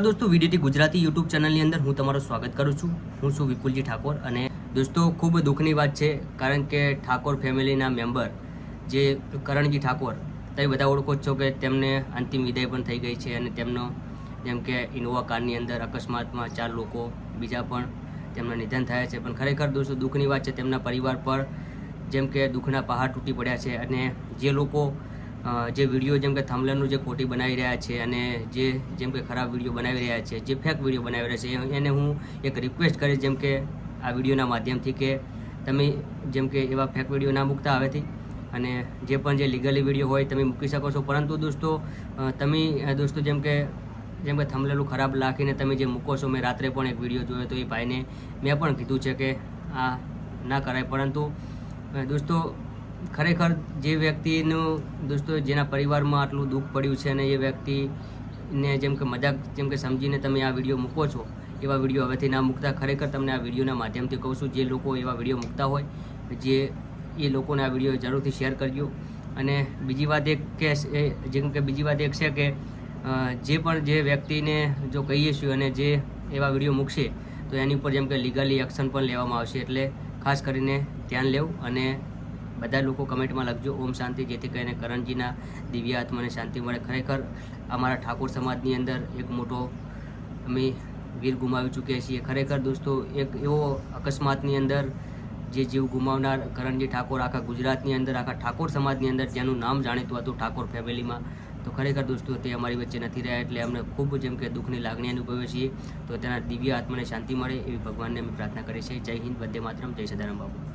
दोस्तों VDT Gujarati YouTube ચેનલની અંદર હું તમારું સ્વાગત કરું છું। હું છું વિપુલજી ઠાકોર અને દોસ્તો ખૂબ દુઃખની વાત છે કારણ કે ઠાકોર ફેમિલીના મેમ્બર જે કરણજી ઠાકોર તમે બધા ઓળખો છો કે તેમને અંતિમ વિદાય પણ થઈ ગઈ છે અને તેમનો જેમ કે ઇનોવા કારની અંદર અકસ્માતમાં 4 લોકો બીજા પણ તેમના નિધન થયા છે। પણ ખરેખર દોસ્તો દુઃખની વાત છે, તેમના પરિવાર પર જેમ કે દુઃખના પહાડ તૂટી પડ્યા છે અને જે લોકો જે વિડીયો જેમ કે થંબનેલનું જે ખોટી બનાવી રહ્યા છે અને જે જેમ કે ખરાબ વિડીયો બનાવી રહ્યા છે, જે ફેક વિડીયો બનાવી રહ્યા છે, એને હું એક રિક્વેસ્ટ કરીશ જેમ કે આ વિડીયોના માધ્યમથી કે તમે જેમ કે એવા ફેક વિડીયો ના મૂકતા હવેથી અને જે પણ જે લીગલી વિડીયો હોય તમે મૂકી શકો છો। પરંતુ દોસ્તો તમે દોસ્તો જેમ કે થંબનેલું ખરાબ રાખીને તમે જે મૂકો છો, મેં રાત્રે પણ એક વિડીયો જોયો તો એ ભાઈને મેં પણ કીધું છે કે આ ના કરાય। પરંતુ દોસ્તો ખરેખર જે વ્યક્તિનું દોસ્તો જેના પરિવારમાં આટલું દુઃખ પડ્યું છે અને એ વ્યક્તિને જેમ કે મજાક જેમ કે સમજીને તમે આ વિડીયો મૂકો છો, એવા વિડીયો હવેથી ના મૂકતા। ખરેખર તમને આ વિડીયોના માધ્યમથી કહું છું, જે લોકો એવા વિડીયો મૂકતા હોય એ લોકોને આ વિડીયો જરૂરથી શેર કરજો। અને બીજી વાત એક કે જેમ કે બીજી વાત એક છે કે જે પણ જે વ્યક્તિને જો કહીએ છીએ અને જે એવા વિડીયો મૂકશે તો એની ઉપર જેમ કે લીગલી એક્શન પણ લેવામાં આવશે। એટલે ખાસ કરીને ધ્યાન લેવું અને બધા લોકો કમેન્ટમાં લખજો ઓમ શાંતિ, જેથી કરીને કરણજીના દિવ્ય આત્માને શાંતિ મળે। ખરેખર અમારા ઠાકોર સમાજની અંદર એક મોટો અમે વીર ગુમાવી ચૂક્યા છીએ। ખરેખર દોસ્તો એક એવો અકસ્માતની અંદર જે જીવ ગુમાવનાર કરણજી ઠાકોર આખા ગુજરાતની અંદર આખા ઠાકોર સમાજની અંદર જેનું નામ જાણીતું હતું ઠાકોર ફેમિલીમાં, તો ખરેખર દોસ્તો તે અમારી વચ્ચે નથી રહ્યા એટલે અમને ખૂબ જેમ કે દુઃખની લાગણી અનુભવીએ છીએ। તો તેના દિવ્ય આત્માને શાંતિ મળે એવી ભગવાનને અમે પ્રાર્થના કરીએ છીએ। જય હિન્દ, વંદે માતરમ, જય સદારામ બાપુ।